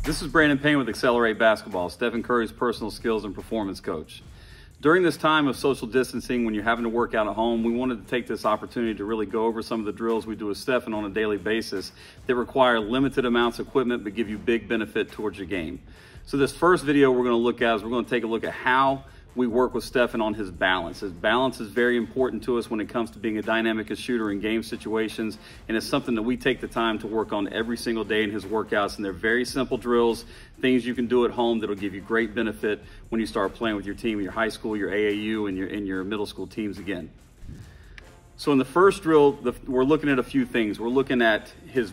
This is Brandon Payne with Accelerate Basketball, Steph Curry's personal skills and performance coach. During this time of social distancing, when you're having to work out at home, we wanted to take this opportunity to really go over some of the drills we do with Stephen on a daily basis that require limited amounts of equipment but give you big benefit towards your game. So this first video we're going to look at is we're going to take a look at how we work with Stephen on his balance. His balance is very important to us when it comes to being a dynamic shooter in game situations, and it's something that we take the time to work on every single day in his workouts. And they're very simple drills, things you can do at home that'll give you great benefit when you start playing with your team, your high school, your AAU, and your middle school teams again. So in the first drill, we're looking at a few things. We're looking at his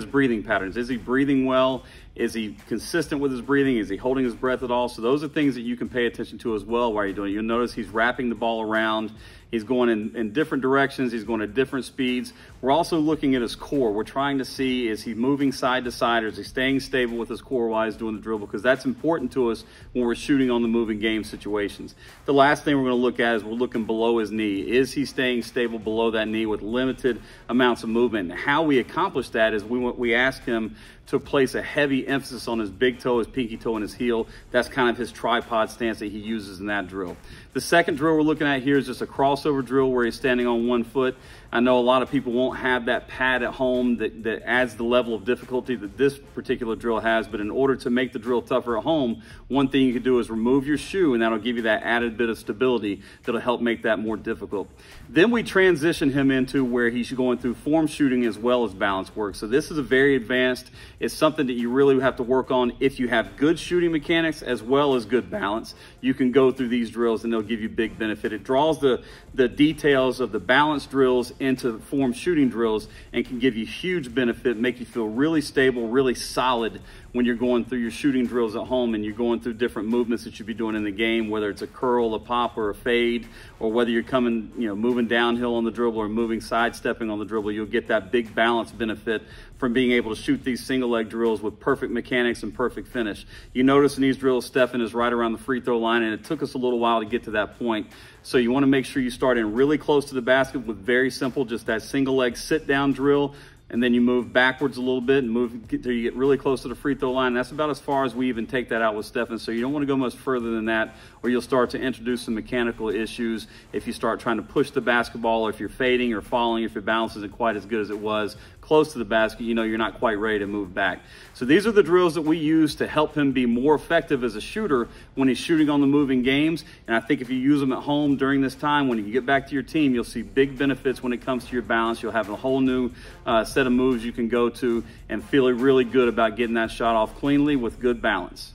breathing patterns. Is he breathing well? Is he consistent with his breathing? Is he holding his breath at all? So those are things that you can pay attention to as well while you're doing it. You'll notice he's wrapping the ball around. He's going in different directions. He's going at different speeds. We're also looking at his core. We're trying to see, is he moving side to side, or is he staying stable with his core while he's doing the drill? Because that's important to us when we're shooting on the moving game situations. The last thing we're going to look at is we're looking below his knee. Is he staying stable below that knee with limited amounts of movement? And how we accomplish that is we ask him to place a heavy emphasis on his big toe, his pinky toe, and his heel. That's kind of his tripod stance that he uses in that drill. The second drill we're looking at here is just a crossover drill where he's standing on one foot. I know a lot of people won't have that pad at home that adds the level of difficulty that this particular drill has, but in order to make the drill tougher at home, one thing you can do is remove your shoe, and that'll give you that added bit of stability that'll help make that more difficult. Then we transition him into where he's going through form shooting as well as balance work. So this is a very advanced, it's something that you really have to work on if you have good shooting mechanics as well as good balance. You can go through these drills and they'll give you big benefit. It draws the details of the balance drills into form shooting drills and can give you huge benefit, make you feel really stable, really solid when you're going through your shooting drills at home and you're going through different movements that you'd be doing in the game, whether it's a curl, a pop, or a fade, or whether you're coming, moving downhill on the dribble or moving sidestepping on the dribble. You'll get that big balance benefit from being able to shoot these single leg drills with perfect mechanics and perfect finish. You notice in these drills, Stephen is right around the free throw line, and it took us a little while to get to that point. So you want to make sure you start in really close to the basket with very simple, just that single leg sit down drill, and then you move backwards a little bit and move until you get really close to the free throw line. That's about as far as we even take that out with Stephen. So you don't want to go much further than that, or you'll start to introduce some mechanical issues if you start trying to push the basketball, or if you're fading or falling, if your balance isn't quite as good as it was close to the basket, you're not quite ready to move back. So these are the drills that we use to help him be more effective as a shooter when he's shooting on the moving games. And I think if you use them at home during this time, when you get back to your team, you'll see big benefits when it comes to your balance. You'll have a whole new set of moves you can go to and feel really good about getting that shot off cleanly with good balance.